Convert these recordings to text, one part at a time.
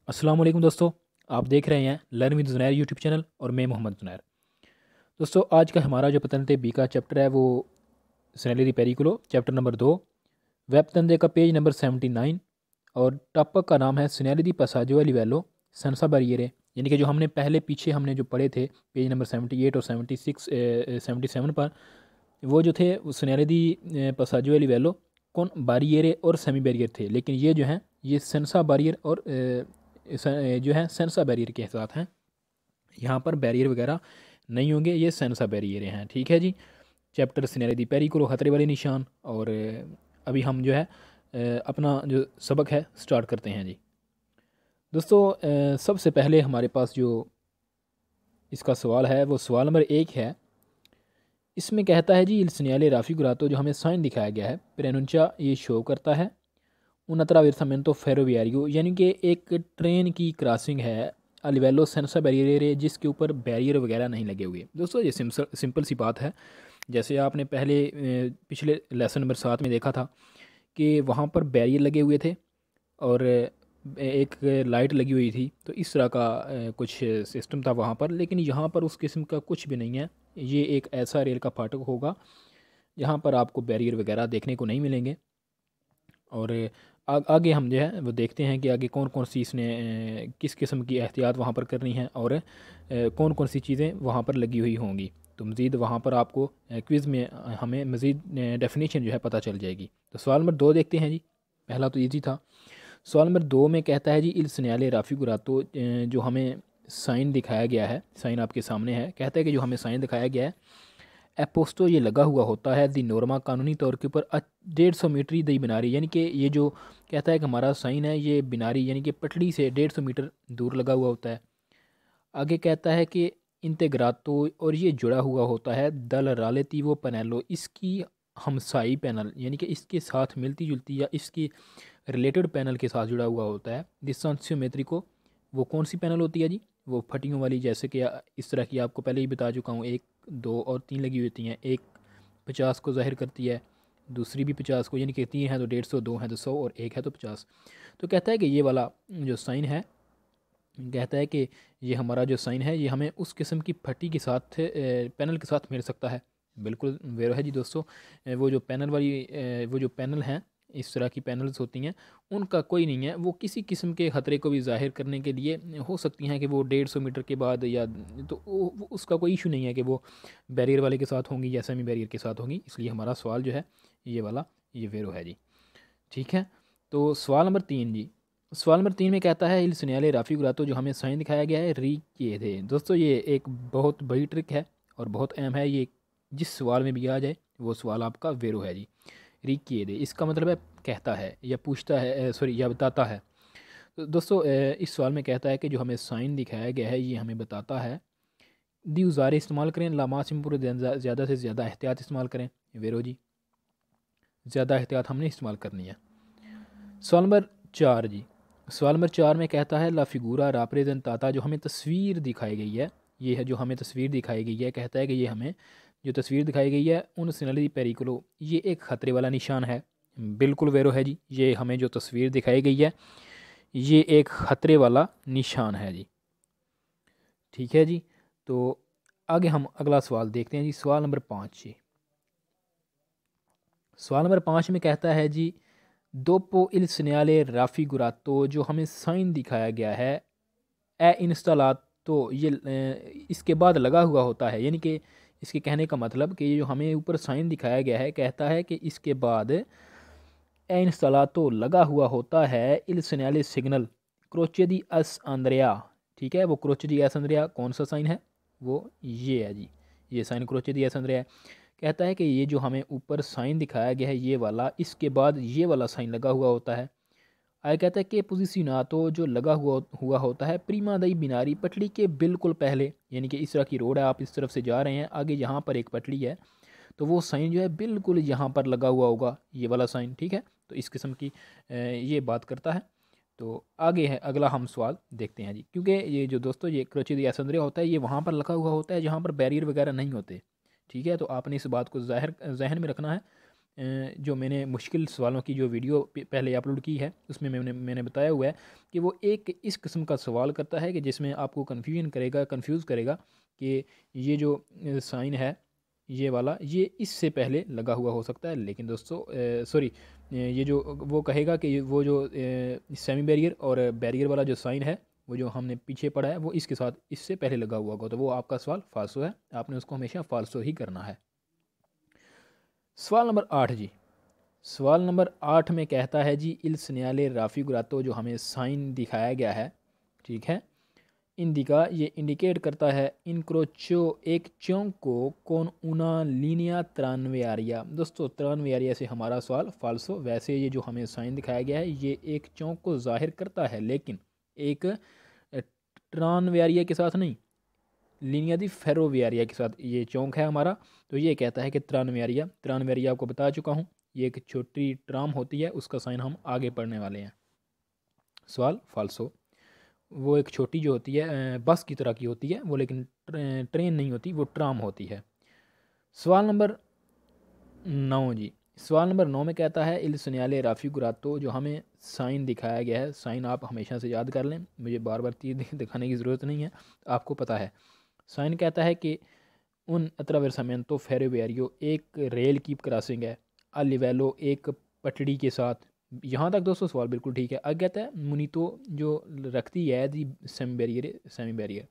अस्सलाम वालेकुम दोस्तों। आप देख रहे हैं learn with Zunair YouTube channel और मैं मोहम्मद ज़ुनैर। दोस्तों आज का हमारा जो पतनते बी का चैप्टर है वो सैलरी पेरिकुलो चैप्टर नंबर 2, वेब तंदे का पेज नंबर 79 और टॉपिक का नाम है सिनेरियो दी पसाजो लिवेलो सेंसा बैरियरे। यानी कि जो हमने पहले पीछे हमने जो पढ़े थे पेज नंबर 78 और 76 77 पर, वो जो थे वो सिनेरियो दी पसाजो लिवेलो कौन बैरियरे और सेमी बैरियर थे, लेकिन ये जो हैं ये सेंसा बैरियर और जो है सेंसा बैरियर के साथ हैं। यहाँ पर बैरियर वगैरह नहीं होंगे, ये सेंसा बैरियर हैं। ठीक है जी। चैप्टर सिनेरियो दी पेरिकुलो खतरे वाले निशान। और अभी हम जो है अपना जो सबक है स्टार्ट करते हैं जी। दोस्तों सबसे पहले हमारे पास जो इसका सवाल है वो सवाल नंबर 1 है। इसमें कहता है जी इल सिनियाले राफ़ी गुरातो, जो हमें साइन दिखाया गया है प्रेनुंचा ये शो करता है उन अतराविरसमेंटो फेरोवियारियो, यानी कि एक ट्रेन की क्रॉसिंग है अलिवेलो सेंसा बैरियर जिसके ऊपर बैरियर वगैरह नहीं लगे हुए। दोस्तों ये सिंपल सी बात है। जैसे आपने पहले पिछले लेसन नंबर 7 में देखा था कि वहाँ पर बैरियर लगे हुए थे और एक लाइट लगी हुई थी, तो इस तरह का कुछ सिस्टम था वहाँ पर। लेकिन यहाँ पर उस किस्म का कुछ भी नहीं है। ये एक ऐसा रेल का फाटक होगा जहाँ पर आपको बैरियर वगैरह देखने को नहीं मिलेंगे। और आगे हम जो है वो देखते हैं कि आगे कौन कौन सी इसने किस किस्म की एहतियात वहाँ पर करनी है और कौन कौन सी चीज़ें वहाँ पर लगी हुई होंगी। तो मज़ीद वहाँ पर आपको क्विज़ में हमें मज़ीद डेफिनेशन जो है पता चल जाएगी। तो सवाल नंबर 2 देखते हैं जी। पहला तो ईजी था। सवाल नंबर 2 में कहता है जी इल सन्याले राफ़ी गुरातो, जो हमें साइन दिखाया गया है, साइन आपके सामने है। कहता है कि जो हमें साइन दिखाया गया है एपोस्टो ये लगा हुआ होता है दी नोरमा कानूनी तौर के ऊपर 150 मीटरी दी बिनारी, यानी कि ये जो कहता है कि हमारा साइन है ये बिनारी यानी कि पटड़ी से 150 मीटर दूर लगा हुआ होता है। आगे कहता है कि इंतेग्रातो, और ये जुड़ा हुआ होता है दल रालेतिवो पनेलो, इसकी हमसाई पैनल यानी कि इसके साथ मिलती जुलती या इसकी रिलेटेड पैनल के साथ जुड़ा हुआ होता है। डिस्टेंशियोमेट्री को, वो कौन सी पैनल होती है जी? वो फटियों वाली, जैसे कि इस तरह की आपको पहले ही बता चुका हूँ, 1 2 और 3 लगी होती हैं। एक 50 को ज़ाहिर करती है, दूसरी भी 50 को, यानी कि 3 है तो 150, 2 है तो 100 और 1 है तो 50। तो कहता है कि ये वाला जो साइन है, कहता है कि ये हमारा जो साइन है ये हमें उस किस्म की फटी के साथ पैनल के साथ मिल सकता है। बिल्कुल वेरो है जी दोस्तों। वो जो पैनल वाली वो जो पैनल हैं, इस तरह की पैनल्स होती हैं, उनका कोई नहीं है। वो किसी किस्म के ख़तरे को भी ज़ाहिर करने के लिए हो सकती हैं कि वो 150 मीटर के बाद या तो उसका कोई इशू नहीं है कि वो बैरियर वाले के साथ होंगी या सेमी बैरियर के साथ होंगी। इसलिए हमारा सवाल जो है ये वाला ये वेरो है जी। ठीक है। तो सवाल नंबर 3 जी। सवाल नंबर 3 में कहता है इल सुनियाले राफ़ी गुरातो, जो हमें साइन दिखाया गया है री किए थे। दोस्तों ये एक बहुत बड़ी ट्रिक है और बहुत अहम है। ये जिस सवाल में भी आ जाए वो सवाल आपका वेरो है जी। री किए दे इसका मतलब है कहता है या पूछता है, सॉरी या बताता है। तो दोस्तों इस सवाल में कहता है कि जो हमें साइन दिखाया गया है ये हमें बताता है दी उजारे इस्तेमाल करें लामासिम पूरे ज़्यादा से ज़्यादा एहतियात इस्तेमाल करें। वेरो जी, ज़्यादा एहतियात हमने इस्तेमाल करनी है। सवाल नंबर 4 जी। सवाल नंबर 4 में कहता है ला फिगूरा राप्रेजेंटाता, जो हमें तस्वीर दिखाई गई है, ये है जो हमें तस्वीर दिखाई गई है। कहता है कि ये हमें जो तस्वीर दिखाई गई है उन सिनली पेरिकुलो, ये एक ख़तरे वाला निशान है। बिल्कुल वेरो है जी। ये हमें जो तस्वीर दिखाई गई है ये एक ख़तरे वाला निशान है जी। ठीक है जी। तो आगे हम अगला सवाल देखते हैं जी। सवाल नंबर 5 जी। सवाल नंबर 5 में कहता है जी दोपो इल सिन्याले राफ़ी गुरातो, जो हमें साइन दिखाया गया है ए इंस्टालात, तो ये इसके बाद लगा हुआ होता है। यानी कि इसके कहने का मतलब कि ये जो हमें ऊपर साइन दिखाया गया है, कहता है कि इसके बाद ए इंस्टालातो लगा हुआ होता है इल सिन्याले सिग्नल क्रोचे दी एस आंद्रिया। ठीक है, वो क्रोचे दी एस आंद्रिया कौन सा साइन है? वो ये है जी। ये साइन क्रोचे दी एस आंद्रिया है। कहता है कि ये जो हमें ऊपर साइन दिखाया गया है ये वाला, इसके बाद ये वाला साइन लगा हुआ होता है। आगे कहता है कि पोजिशनातो, जो लगा हुआ होता है प्रीमा दई बिनारी, पटड़ी के बिल्कुल पहले। यानी कि इस तरह की रोड है, आप इस तरफ से जा रहे हैं, आगे यहाँ पर एक पटड़ी है, तो वो साइन जो है बिल्कुल यहाँ पर लगा हुआ होगा, ये वाला साइन। ठीक है, तो इस किस्म की ये बात करता है। तो आगे है अगला हम सवाल देखते हैं जी। क्योंकि ये जो दोस्तों ये क्रोचे दी असंद्रिया होता है ये वहाँ पर लगा हुआ होता है जहाँ पर बैरियर वगैरह नहीं होते। ठीक है, तो आपने इस बात को ज़ाहिर जहन में रखना है जो मैंने मुश्किल सवालों की जो वीडियो पहले अपलोड की है उसमें मैंने बताया हुआ है कि वो एक इस किस्म का सवाल करता है कि जिसमें आपको कंफ्यूज करेगा कि ये जो साइन है ये वाला ये इससे पहले लगा हुआ हो सकता है, लेकिन दोस्तों सॉरी, ये जो वो कहेगा कि वो जो सेमी बैरियर और बैरियर वाला जो साइन है वो जो हमने पीछे पढ़ा है वो इसके साथ इससे पहले लगा हुआ होगा, तो वो आपका सवाल फाल्सो है, आपने उसको हमेशा फाल्सो ही करना है। सवाल नंबर 8 जी। सवाल नंबर 8 में कहता है जी, इल सन्याले राफी गुरातो जो हमें साइन दिखाया गया है, ठीक है, इंडिका ये इंडिकेट करता है इनक्रोचो एक चौंक को कौन उना लीनिया त्रानवेरिया। दोस्तों त्रानवेरिया से हमारा सवाल फाल्सो। वैसे ये जो हमें साइन दिखाया गया है ये एक चौंक को जाहिर करता है, लेकिन एक ट्रानवेरिया के साथ नहीं, लीनिया दी फेरोवियारिया के साथ ये चौंक है हमारा। तो ये कहता है कि त्रानवेरिया आपको बता चुका हूँ, ये एक छोटी ट्राम होती है, उसका साइन हम आगे पढ़ने वाले हैं। सवाल फाल्सो। वो एक छोटी जो होती है बस की तरह की होती है वो, लेकिन ट्रेन नहीं होती, वो ट्राम होती है। सवाल नंबर 9 जी। सवाल नंबर 9 में कहता है इल सुनियाले राफ़ी गुरातो जो हमें साइन दिखाया गया है, साइन आप हमेशा से याद कर लें, मुझे बार बार तीर दिखाने की ज़रूरत नहीं है, आपको पता है। साइन कहता है कि उन अत्रावेरसामेंतो फेरोवियारियो एक रेल की क्रॉसिंग है, अलिवेलो एक पटड़ी के साथ। यहाँ तक दोस्तों सवाल बिल्कुल ठीक है। आगे कहता है मुनीतो जो रखती है दी सेमी बैरियर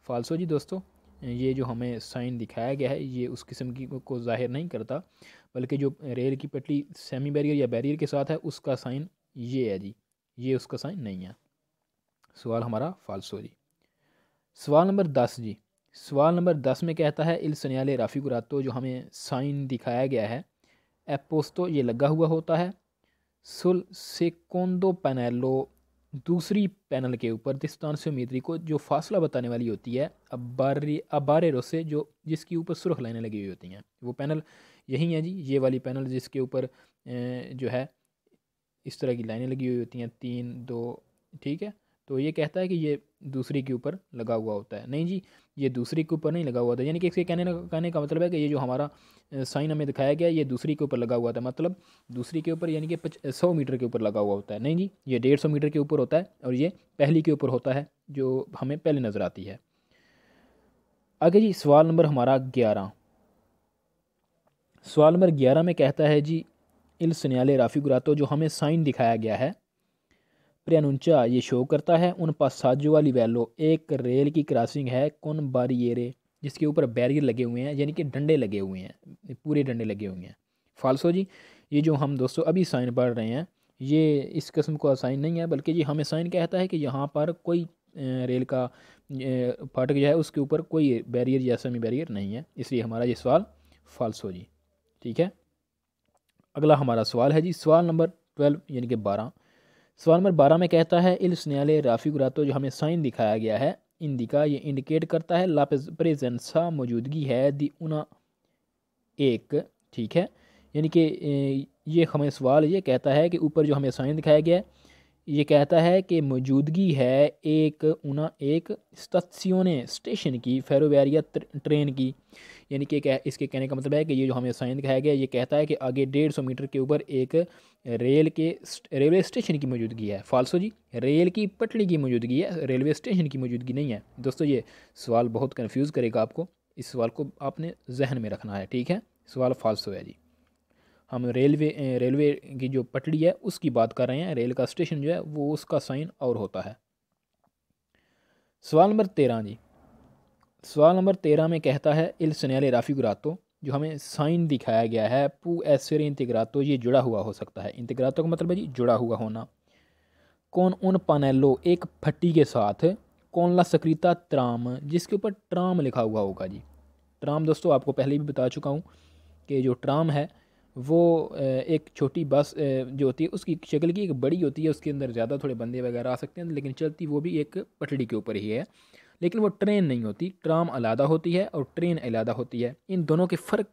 फाल्सो जी। दोस्तों ये जो हमें साइन दिखाया गया है ये उस किस्म की को जाहिर नहीं करता, बल्कि जो रेल की पटड़ी सेमी बैरियर या बैरियर के साथ है उसका साइन ये है जी, ये उसका साइन नहीं है। सवाल हमारा फाल्सो जी। सवाल नंबर 10 जी। सवाल नंबर 10 में कहता है इल सन्याले राफ़ी गुरातो जो हमें साइन दिखाया गया है, एपोस्तो ये लगा हुआ होता है, सुल सेकोंडो पैनेलो दूसरी पैनल के ऊपर डिस्टेंसियोमीट्री को जो फासला बताने वाली होती है, अबारेरो से जो जिसके ऊपर सुर्ख लाइनें लगी हुई होती हैं, वो पैनल यही है जी, ये वाली पैनल जिसके ऊपर जो है इस तरह की लाइनें लगी हुई होती हैं 3 2, ठीक है। तो ये कहता है कि ये दूसरी के ऊपर लगा हुआ होता है, नहीं जी ये दूसरी के ऊपर नहीं लगा हुआ था, यानी कि इसके कहने का मतलब है कि ये जो हमारा साइन हमें दिखाया गया ये दूसरी के ऊपर लगा हुआ था, मतलब दूसरी के ऊपर यानी कि 100 मीटर के ऊपर लगा हुआ होता है, नहीं जी ये 150 मीटर के ऊपर होता है और ये पहली के ऊपर होता है जो हमें पहले नज़र आती है। आगे जी सवाल नंबर हमारा 11। सवाल नंबर 11 में कहता है जी इल सन्याले राफ़ी गुरातो जो हमें साइन दिखाया गया है, प्रियनुंचा ये शो करता है उन पासाजो वाली वैलो एक रेल की क्रॉसिंग है कौन बारियरे जिसके ऊपर बैरियर लगे हुए हैं, यानी कि डंडे लगे हुए हैं, पूरे डंडे लगे हुए हैं। फाल्सो जी। ये जो हम दोस्तों अभी साइन पढ़ रहे हैं ये इस किस्म का साइन नहीं है, बल्कि ये हमें साइन कहता है कि यहाँ पर कोई रेल का फाटक जो है उसके ऊपर कोई बैरियर या सेमी बैरियर नहीं है, इसलिए हमारा ये सवाल फाल्सो जी, ठीक है। अगला हमारा सवाल है जी सवाल नंबर 12 यानी कि 12। सवाल नंबर 12 में कहता है इल स्नेले राफ़ी गुरातो जो हमें साइन दिखाया गया है, इंडिका ये इंडिकेट करता है ला प्रेजेंसा मौजूदगी है दी उना एक, ठीक है। यानी कि ये हमें सवाल ये कहता है कि ऊपर जो हमें साइन दिखाया गया है ये कहता है कि मौजूदगी है एक उना एक स्टेशियोने स्टेशन की फेरोवेरिया ट्रेन की, यानी कि इसके कहने का मतलब है कि ये जो हमें साइन दिखाया गया ये कहता है कि आगे 150 मीटर के ऊपर एक रेलवे स्टेशन की मौजूदगी है। फाल्सो जी। रेल की पटड़ी की मौजूदगी है, रेलवे स्टेशन की मौजूदगी नहीं है। दोस्तों ये सवाल बहुत कन्फ्यूज़ करेगा आपको, इस सवाल को आपने जहन में रखना है, ठीक है। सवाल फाल्सो है जी। हम रेलवे की जो पटड़ी है उसकी बात कर रहे हैं, रेल का स्टेशन जो है वो उसका साइन और होता है। सवाल नंबर 13 जी। सवाल नंबर 13 में कहता है इल सन्याले राफ़ी गुरातो जो हमें साइन दिखाया गया है पू एसर इंतग्रातो ये जुड़ा हुआ हो सकता है। इंतग्रातो का मतलब है जी जुड़ा हुआ होना। कौन उन पानेलो एक फट्टी के साथ कौन ला सक्रिता त्राम जिसके ऊपर ट्राम लिखा हुआ होगा जी। ट्राम दोस्तों आपको पहले भी बता चुका हूँ कि जो ट्राम है वो एक छोटी बस जो होती है उसकी शक्ल की एक बड़ी होती है, उसके अंदर ज़्यादा थोड़े बंदे वगैरह आ सकते हैं, लेकिन चलती वो भी एक पटड़ी के ऊपर ही है, लेकिन वो ट्रेन नहीं होती। ट्राम अलहदा होती है और ट्रेन अलहदा होती है, इन दोनों के फ़र्क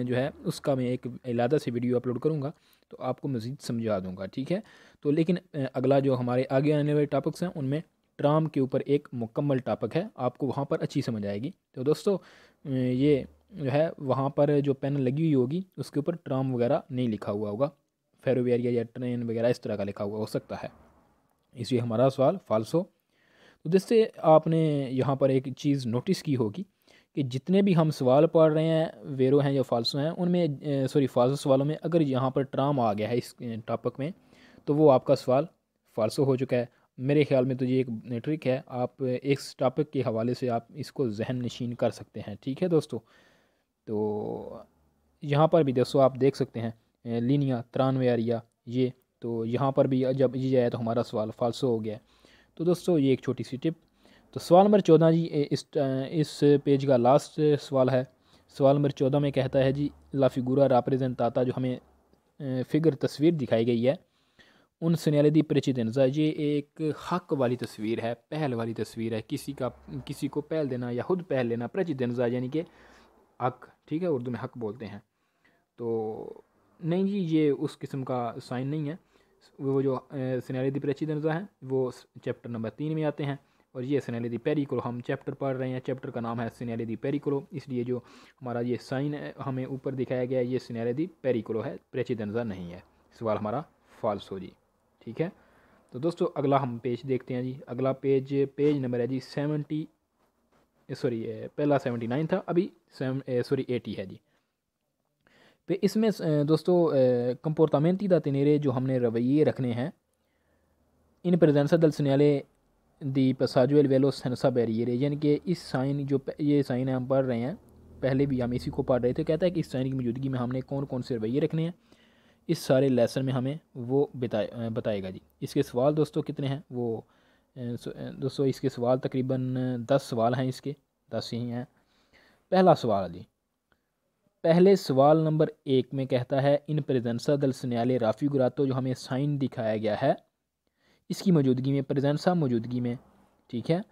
जो है उसका मैं एक अलहदा से वीडियो अपलोड करूँगा तो आपको मज़ीद समझा दूँगा, ठीक है। तो लेकिन अगला जो हमारे आगे आने वाले टॉपिक्स हैं उनमें ट्राम के ऊपर एक मुकम्मल टॉपिक है, आपको वहाँ पर अच्छी समझ आएगी। तो दोस्तों ये जो है वहाँ पर जो पेन लगी हुई होगी उसके ऊपर ट्राम वगैरह नहीं लिखा हुआ होगा, फेरोवेरिया या ट्रेन वगैरह इस तरह का लिखा हुआ हो सकता है, इसलिए हमारा सवाल फाल्सो। तो जिससे आपने यहाँ पर एक चीज़ नोटिस की होगी कि जितने भी हम सवाल पढ़ रहे हैं वेरो हैं या फाल्सो हैं, उनमें सॉरी फाल्सो सवालों में अगर यहाँ पर ट्राम आ गया है इस टॉपिक में तो वो आपका सवाल फाल्सो हो चुका है। मेरे ख्याल में तो ये एक ट्रिक है, आप इस टॉपिक के हवाले से आप इसको जहन नशीन कर सकते हैं। ठीक है दोस्तों, तो यहाँ पर भी दोस्तों आप देख सकते हैं लीनिया 93 एरिया ये, तो यहाँ पर भी जब ये आया तो हमारा सवाल फाल्सो हो गया। तो दोस्तों ये एक छोटी सी टिप। तो सवाल नंबर 14 जी, इस पेज का लास्ट सवाल है। सवाल नंबर 14 में कहता है जी ला फिगूरा राप्रेजेंटाता, जो हमें फिगर तस्वीर दिखाई गई है उन सेनियल दी प्रेसिडेंसा, ये एक हक वाली तस्वीर है, पहल वाली तस्वीर है, किसी को पहल देना या खुद पहल लेना, प्रेसिडेंसा यानी कि हक, ठीक है, उर्दू में हक बोलते हैं। तो नहीं जी, ये उस किस्म का साइन नहीं है। वो जो सेनियल दी प्रेसिडेंसा है वो चैप्टर नंबर 3 में आते हैं, और ये सेनियल दी पेरिकुलो हम चैप्टर पढ़ रहे हैं, चैप्टर का नाम है सेनियल दी पेरिकुलो, इसलिए जो हमारा ये साइन हमें ऊपर दिखाया गया है ये सेनियल दी पेरिकुलो है, प्रेसिडेंसा नहीं है। सवाल हमारा फाल्सो जी। ठीक है, तो दोस्तों अगला हम पेज देखते हैं जी। अगला पेज नंबर है जी 70, सॉरी पहला 79 था, अभी 80 है जी। तो इसमें दोस्तों कंपोर्टामेंटी दा तेनेरे जो हमने रवैये रखने हैं इन प्रेजेंसा दल सन्याले दी पसाजो एल वेलो सेंसा बैरियर, यानी कि इस साइन जो ये साइन हम पढ़ रहे हैं, पहले भी हम इसी को पढ़ रहे थे। कहता है कि इस साइन की मौजूदगी में हमने कौन कौन से रवैये रखने हैं, इस सारे लेसन में हमें वो बताएगा जी। इसके सवाल दोस्तों कितने हैं वो दोस्तों इसके सवाल तकरीबन 10 सवाल हैं, इसके 10 ही हैं। पहला सवाल जी, पहले सवाल नंबर 1 में कहता है इन प्रेजेंसा दल सन्याले राफ़ी गुरातो, जो हमें साइन दिखाया गया है इसकी मौजूदगी में, प्रेजेंसा मौजूदगी में, ठीक है।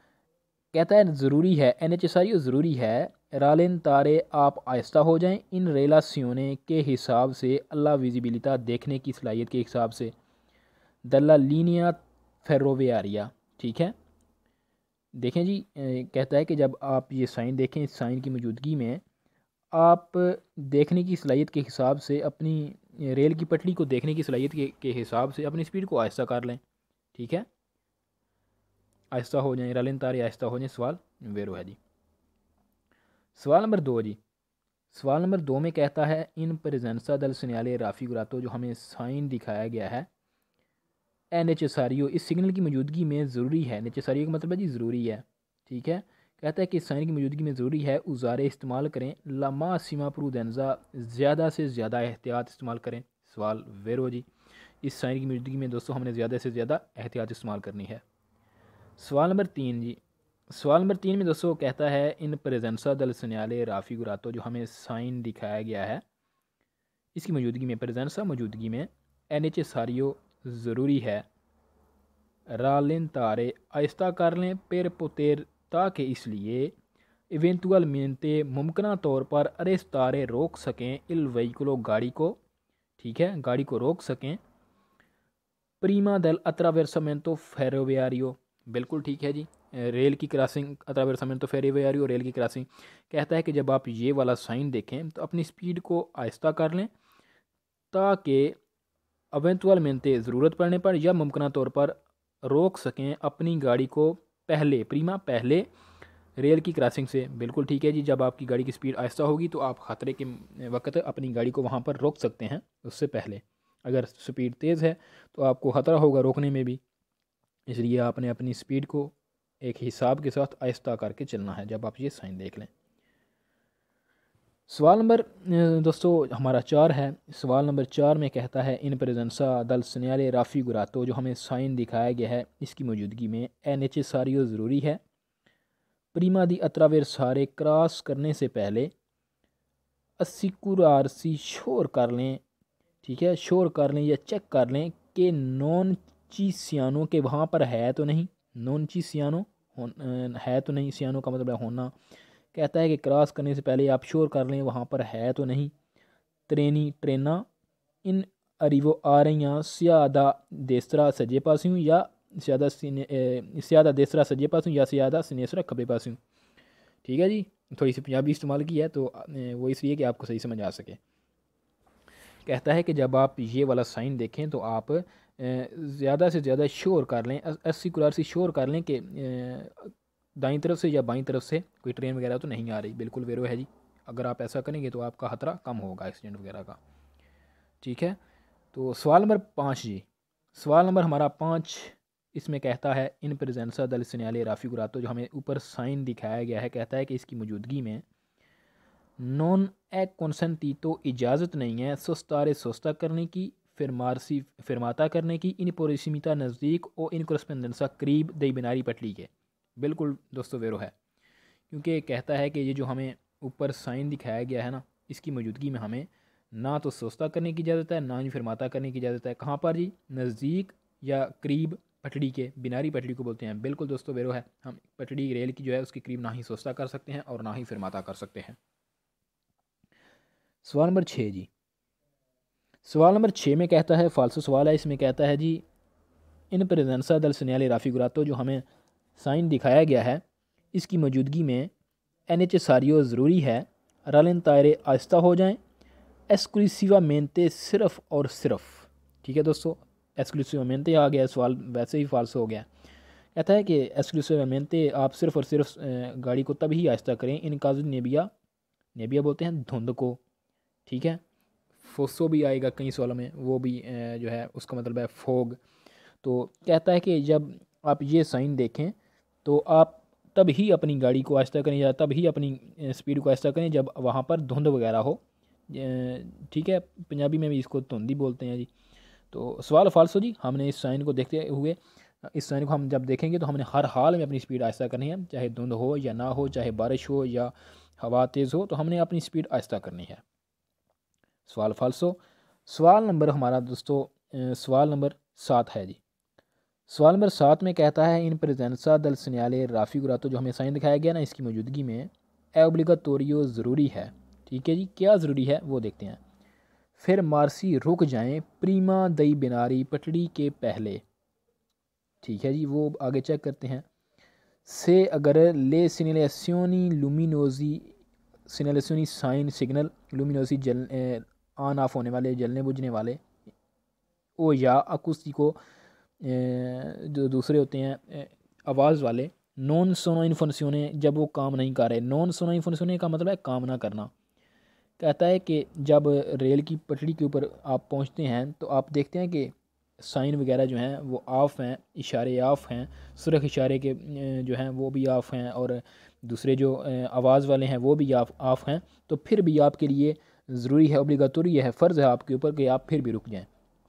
कहता है ज़रूरी है एनएचएसआरयू ज़रूरी है रालेन तारे आप आहिस्ता हो जाएं इन रेलासियोने के हिसाब से, अल्लाह विजिबिलिटा देखने की सलाहियत के हिसाब से, दल्ला लीनिया फेरोवियारिया, ठीक है। देखें जी कहता है कि जब आप ये साइन देखें, इस साइन की मौजूदगी में आप देखने की सलाहियत के हिसाब से, अपनी रेल की पटरी को देखने की सलाहियत के हिसाब से अपनी स्पीड को आहिस्ता कर लें, ठीक है। आहिस्ता हो जाए, रालेन तारे आहिस्ता हो जाए, सवाल वेरो है जी। सवाल नंबर 2 जी, सवाल नंबर 2 में कहता है इन प्रेजेंसा दल सन्याले राफ़ी गुरातो, जो हमें साइन दिखाया गया है नेचेसारियो इस सिग्नल की मौजूदगी में ज़रूरी है, नेचेसारियो का मतलब है जी ज़रूरी है, ठीक है। कहता है कि इस साइन की मौजूदगी में ज़रूरी है उजारे इस्तेमाल करें, लमा सीमा प्रूदेंजा ज़्यादा से ज़्यादा एहतियात इस्तेमाल करें, सवाल वेरो जी। इस साइन की मौजूदगी में दोस्तों हमने ज़्यादा से ज़्यादा एहतियात इस्तेमाल करनी है। सवाल नंबर 3 जी, सवाल नंबर 3 में दोस्तों कहता है इन प्रेजेंसा दल सन्याले राफ़ी गुरातो, जो हमें साइन दिखाया गया है इसकी मौजूदगी में, प्रेजेंसा मौजूदगी में एनएचएसआरयू ज़रूरी है रालें तारे आहिस्ता कर लें पेर पोतेर, ताकि इसलिए इवेंतुअल मिनते मुमकिन तौर पर अरेस तारे रोक सकें इल व्हीकलो गाड़ी को, ठीक है, गाड़ी को रोक सकें। प्रीमा दल अत्रावेरसामेंतो फेरोवियारियो, बिल्कुल ठीक है जी, रेल की क्रॉसिंग अत्रावेरसामेंतो फेरोवियारियो रेल की क्रॉसिंग। कहता है कि जब आप ये वाला साइन देखें तो अपनी स्पीड को आहिस्ता कर लें ताकि अवेंतुअल मिनते ज़रूरत पड़ने पर या मुमकिन तौर पर रोक सकें अपनी गाड़ी को पहले, प्रीमा पहले रेल की क्रॉसिंग से, बिल्कुल ठीक है जी। जब आपकी गाड़ी की स्पीड आहिस्ता होगी तो आप ख़तरे के वक्त अपनी गाड़ी को वहाँ पर रोक सकते हैं उससे पहले। अगर स्पीड तेज़ है तो आपको ख़तरा होगा रोकने में भी, इसलिए आपने अपनी स्पीड को एक हिसाब के साथ आहिस्ता करके चलना है जब आप ये साइन देख लें। सवाल नंबर दोस्तों हमारा 4 है। सवाल नंबर 4 में कहता है इन प्रेजेंसा दल सन्याले राफ़ी गुरातो, जो हमें साइन दिखाया गया है इसकी मौजूदगी में एनएचएसआरयू ज़रूरी है प्रीमा दी अत्रावेर सारे क्रॉस करने से पहले अस्सिकुरारसी शोर कर लें, ठीक है, शोर कर लें या चेक कर लें कि नॉन चीसियानो के वहाँ पर है तो नहीं, नॉन चीसियानो है तो नहीं, सियानो का मतलब है होना। कहता है कि क्रॉस करने से पहले आप श्योर कर लें वहाँ पर है तो नहीं। ट्रेनी ट्रेना इन अरीवो आ रही हैं स्यादा देसरा सज्जे पास्यों या स्यादा देसरा सज्जे पास्यों या स्यादा सिनेसरा खब्बे पास्यों, ठीक है जी। थोड़ी सी पंजाबी इस्तेमाल की है, तो वो इसलिए कि आपको सही समझ आ सके। कहता है कि जब आप ये वाला साइन देखें तो आप ज़्यादा से ज़्यादा श्योर कर लें, 80 श्योर कर लें कि दाईं तरफ से या बाईं तरफ से कोई ट्रेन वगैरह तो नहीं आ रही। बिल्कुल वेरो है जी। अगर आप ऐसा करेंगे तो आपका खतरा कम होगा एक्सीडेंट वगैरह का। ठीक है, तो सवाल नंबर 5 जी। सवाल नंबर हमारा 5 इसमें कहता है इन प्रेजेंसा दल सिन्याले राफी गुरातो, जो हमें ऊपर साइन दिखाया गया है, कहता है कि इसकी मौजूदगी में नॉन ए कॉन्सेंटी तो इजाज़त नहीं है सोस्तारे सोस्ता करने की, फिरमारसी फिरमाता करने की, इन पोरिसिमिता नज़दीक और इन करस्पेंडेंसा करीब दई बिनारी पटली के। बिल्कुल दोस्तों वेरो है, क्योंकि कहता है कि ये जो हमें ऊपर साइन दिखाया गया है ना, इसकी मौजूदगी में हमें ना तो सोस्ता करने की इजाज़त है, ना ही फिरमाता करने की इजाज़त है। कहाँ पर जी? नज़दीक या करीब पटड़ी के, बिनारी पटड़ी को बोलते हैं। बिल्कुल दोस्तों वेरो है, हम पटड़ी रेल की जो है उसके करीब ना ही सोस्ता कर सकते हैं और ना ही फिरमाता कर सकते हैं। सवाल नंबर 6 जी। सवाल नंबर 6 में कहता है, फालसू सवाल है, इसमें कहता है जी इन प्रेजेंसा दल सन्याले राफी गुरातो, जो हमें साइन दिखाया गया है, इसकी मौजूदगी में एनएचएसारियो ज़रूरी है, रलन तायरे आहिस्ता हो जाएं, एक्सक्लूसिवामेंटे सिर्फ और सिर्फ। ठीक है दोस्तों, एक्सक्लूसिवामेंटे आ गया, सवाल वैसे ही फालसू हो गया। कहता है कि एक्सक्लूसिवामेंटे आप सिर्फ और सिर्फ गाड़ी को तभी आहिस्ता करें इन काजु नेबिया, नेबिया बोलते हैं धुंध को। ठीक है, फोसो भी आएगा कई सवालों में, वो भी जो है उसका मतलब है फोग। तो कहता है कि जब आप ये साइन देखें तो आप तब ही अपनी गाड़ी को आहिस्ता करें या तब ही अपनी स्पीड को आहिस्ता करें जब वहाँ पर धुंध वगैरह हो। ठीक है, पंजाबी में भी इसको धुंधी बोलते हैं जी। तो सवाल फाल्सो जी। हमने इस साइन को देखते हुए, इस साइन को हम जब देखेंगे तो हमने हर हाल में अपनी स्पीड आहिस्ता करनी है, चाहे धुंध हो या ना हो, चाहे बारिश हो या हवा तेज़ हो, तो हमने अपनी स्पीड आहिस्ता करनी है। सवाल फाल्सो। सवाल नंबर हमारा दोस्तों सवाल नंबर 7 है जी। सवाल नंबर 7 में कहता है इन प्रेजेंसा दल सन्याले राफी गुरातो, जो हमें साइन दिखाया गया ना, इसकी मौजूदगी में एओब्लिगातोरियो ज़रूरी है। ठीक है जी, क्या ज़रूरी है वो देखते हैं। फिर मार्सी रुक जाएं प्रीमा दई बिनारी पटड़ी के पहले। ठीक है जी, वो आगे चेक करते हैं। से अगर ले सिनेलेसियोनी लुमिनोजी, सिनेलेसियोनी साइन सिग्नल लुमिनोसी जल ऑन ऑफ होने वाले, जलने बुझने वाले, ओ या अकुस्टिको जो दूसरे होते हैं आवाज़ वाले, नॉन सोनो इन्फोर्सियोने जब वो काम नहीं कर रहे। नॉन सोनो इन्फोर्सियोने का मतलब है काम ना करना। कहता है कि जब रेल की पटड़ी के ऊपर आप पहुंचते हैं तो आप देखते हैं कि साइन वगैरह जो हैं वो ऑफ़ हैं, इशारे ऑफ़ हैं, सुरख इशारे के जो हैं वो भी ऑफ़ हैं, और दूसरे जो आवाज़ वाले हैं वो भी ऑफ़ हैं। तो फिर भी आपके लिए ज़रूरी है, ऑब्लिगाटोरी है, फ़र्ज़ है आपके ऊपर कि आप फिर भी रुक जाएं।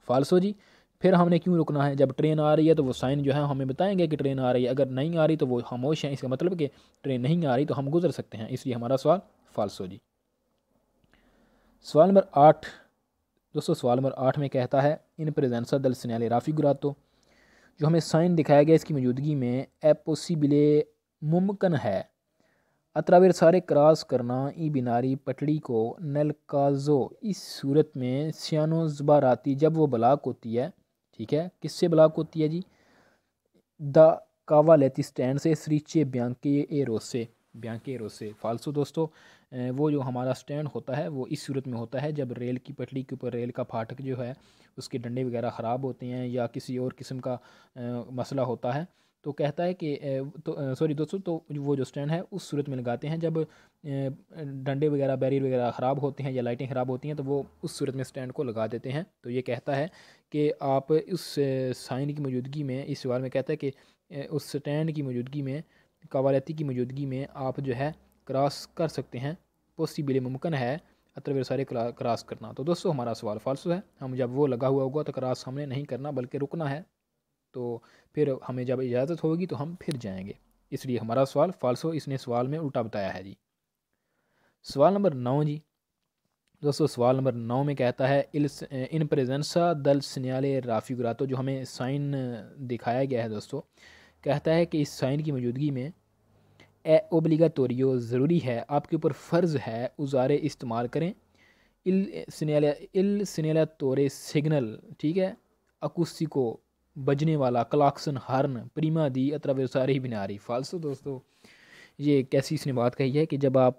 फाल्सो जी। फिर हमने क्यों रुकना है? जब ट्रेन आ रही है तो वो साइन जो है हमें बताएंगे कि ट्रेन आ रही है, अगर नहीं आ रही तो वो खामोश हैं, इसका मतलब कि ट्रेन नहीं आ रही तो हम गुजर सकते हैं, इसलिए हमारा सवाल फाल्सो जी। सवाल नंबर 8 दोस्तों, सवाल नंबर 8 में कहता है इन प्रेजेंसा दल सन्याले राफी गुरातो, जो हमें साइन दिखाया गया इसकी मौजूदगी में ए पॉसिबले मुमकिन है अतरावेर सारे क्रॉस करना ई बिनारी पटड़ी को नलकाजो, इस सूरत में सियानो ज़बाराती, जब वो ब्लॉक होती है। ठीक है, किससे ब्लॉक होती है जी? द कावालेती स्टैंड से, सरीचे ब्यांके ए रोसे, ब्यांके रोसे। फालसू दोस्तों, वो जो हमारा स्टैंड होता है वो इस सूरत में होता है जब रेल की पटड़ी के ऊपर रेल का फाटक जो है उसके डंडे वगैरह ख़राब होते हैं या किसी और किस्म का मसला होता है। तो कहता है कि तो सॉरी दोस्तों, तो वो जो स्टैंड है उस सूरत में लगाते हैं जब डंडे वगैरह बैरियर वगैरह ख़राब होते हैं या लाइटें ख़राब होती हैं, तो वो उस सूरत में स्टैंड को लगा देते हैं। तो ये कहता है कि आप उस साइन की मौजूदगी में, इस सवाल में कहता है कि उस स्टैंड की मौजूदगी में, कवालती की मौजूदगी में आप जो है क्रॉस कर सकते हैं, पॉसिबल मुमकिन है अतरवेर सारे क्रॉस करना। तो दोस्तों हमारा सवाल फाल्सो है, हम जब वो लगा हुआ होगा तो क्रॉस हमने नहीं करना बल्कि रुकना है, तो फिर हमें जब इजाज़त होगी तो हम फिर जाएंगे, इसलिए हमारा सवाल फाल्सो, इसने सवाल में उल्टा बताया है जी। सवाल नंबर 9 जी। दोस्तों सवाल नंबर 9 में कहता है इन प्रेजेंसा दल सिन्याले राफी गुरातो, जो हमें साइन दिखाया गया है दोस्तों, कहता है कि इस साइन की मौजूदगी में ए ओब्लिगाटोरियो ज़रूरी है, आपके ऊपर फ़र्ज़ है उजारे इस्तेमाल करें इल सिनेला तोरे सिग्नल। ठीक है, अकुस्टिको बजने वाला, क्लाक्सन, हार्न, प्रीमा दी अतरावेसारी बिनारी। फाल्सो दोस्तों, ये कैसी इसने बात कही है कि जब आप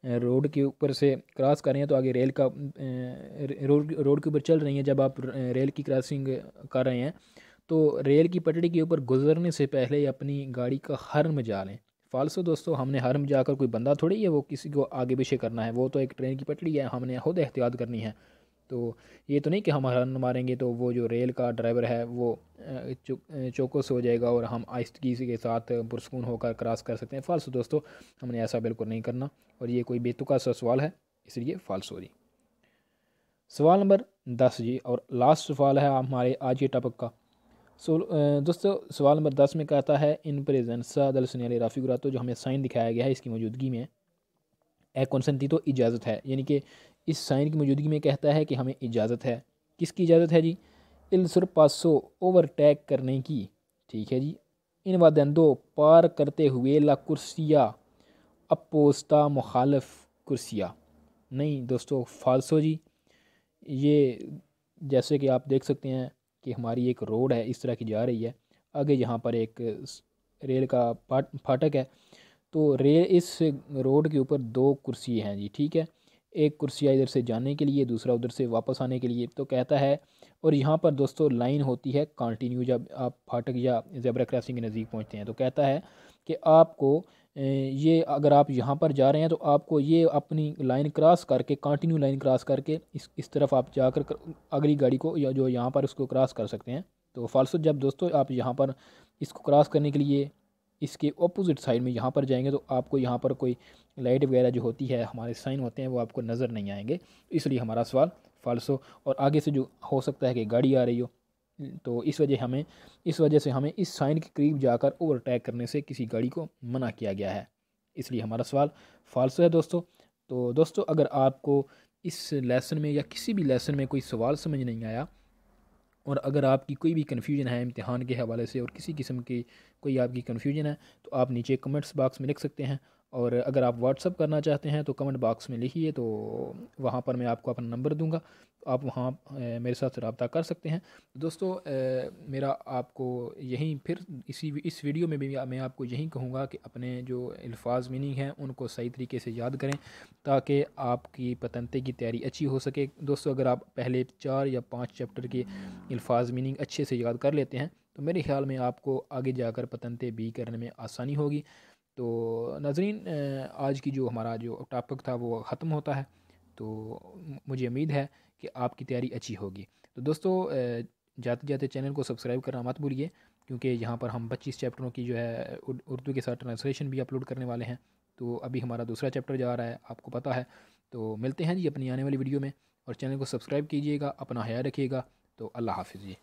रोड के ऊपर से क्रॉस कर रहे हैं तो आगे रेल का रोड के ऊपर चल रही हैं, जब आप रेल की क्रॉसिंग कर रहे हैं तो रेल की पटड़ी के ऊपर गुजरने से पहले अपनी गाड़ी का हॉर्न बजा लें। फालसो दोस्तों, हमने हॉर्न बजाकर कोई बंदा थोड़ी है वो किसी को आगे पीछे करना है, वो तो एक ट्रेन की पटड़ी है, हमने खुद एहतियात करनी है। तो ये तो नहीं कि हम हॉर्न मारेंगे तो वो जो रेल का ड्राइवर है वो चौकस हो जाएगा और हम आहिस्तगी के साथ पुरसकून होकर क्रॉस कर सकते हैं। फालसो दोस्तों, हमने ऐसा बिल्कुल नहीं करना और ये कोई बेतुका सा सवाल है, इसलिए फालसो जी। सवाल नंबर 10 जी, और लास्ट सवाल है हमारे आज के टॉपिक का। दोस्तों सवाल नंबर 10 में कहता है इन प्रेजेंस दल सुनियाली राफी, तो जो हमें साइन दिखाया गया है इसकी मौजूदगी में ए कॉन्सेंटी तो इजाज़त है, यानी कि इस साइन की मौजूदगी में कहता है कि हमें इजाज़त है। किसकी इजाज़त है जी? इल सुरपासो ओवरटेक करने की, ठीक है जी। इन वादंदो पार करते हुए ला कुर्सिया अपोस्ता मुखालफ कुर्सिया। नहीं दोस्तों, फालसो जी। ये जैसे कि आप देख सकते हैं कि हमारी एक रोड है इस तरह की जा रही है, आगे यहाँ पर एक रेल का फाटक है, तो रेल इस रोड के ऊपर दो कुर्सी हैं जी, ठीक है। एक कुर्सी इधर से जाने के लिए, दूसरा उधर से वापस आने के लिए। तो कहता है, और यहाँ पर दोस्तों लाइन होती है कंटिन्यू जब आप फाटक या जेब्रा क्रॉसिंग के नज़दीक पहुँचते हैं। तो कहता है कि आपको ये अगर आप यहाँ पर जा रहे हैं तो आपको ये अपनी लाइन क्रॉस करके, कंटिन्यू लाइन क्रॉस करके इस तरफ आप जाकर अगली गाड़ी को या जो यहाँ पर उसको क्रॉस कर सकते हैं। तो फालसो जब दोस्तों आप यहाँ पर इसको क्रॉस करने के लिए इसके ऑपोजिट साइड में यहाँ पर जाएंगे तो आपको यहाँ पर कोई लाइट वगैरह जो होती है, हमारे साइन होते हैं, वो आपको नज़र नहीं आएंगे। इसलिए हमारा सवाल फालसो। और आगे से जो हो सकता है कि गाड़ी आ रही हो, तो इस वजह से हमें इस साइन के करीब जाकर ओवरटेक करने से किसी गाड़ी को मना किया गया है, इसलिए हमारा सवाल फालसो है दोस्तों। तो दोस्तों, अगर आपको इस लेसन में या किसी भी लेसन में कोई सवाल समझ नहीं आया और अगर आपकी कोई भी कन्फ्यूजन है इम्तिहान के हवाले से और किसी किस्म की कोई आपकी कन्फ्यूजन है तो आप नीचे कमेंट्स बॉक्स में लिख सकते हैं। और अगर आप व्हाट्सअप करना चाहते हैं तो कमेंट बॉक्स में लिखिए, तो वहाँ पर मैं आपको अपना नंबर दूंगा, तो आप वहाँ मेरे साथ रब्ता कर सकते हैं। दोस्तों मेरा आपको यहीं फिर इस वीडियो में भी मैं आपको यही कहूँगा कि अपने जो अल्फाज मीनिंग हैं उनको सही तरीके से याद करें ताकि आपकी पतंते की तैयारी अच्छी हो सके। दोस्तों, अगर आप पहले 4 या 5 चैप्टर के अल्फाज मीनिंग अच्छे से याद कर लेते हैं तो मेरे ख्याल में आपको आगे जाकर पतंते बी करने में आसानी होगी। तो नाज़रीन, आज की जो हमारा जो टॉपिक था वो ख़त्म होता है, तो मुझे उम्मीद है कि आपकी तैयारी अच्छी होगी। तो दोस्तों जाते जाते चैनल को सब्सक्राइब करना मत भूलिए, क्योंकि यहाँ पर हम 25 चैप्टरों की जो है उर्दू के साथ ट्रांसलेशन भी अपलोड करने वाले हैं। तो अभी हमारा दूसरा चैप्टर जा रहा है, आपको पता है। तो मिलते हैं जी अपनी आने वाली वीडियो में, और चैनल को सब्सक्राइब कीजिएगा, अपना ख्याल रखिएगा। तो अल्लाह हाफिज़ जी।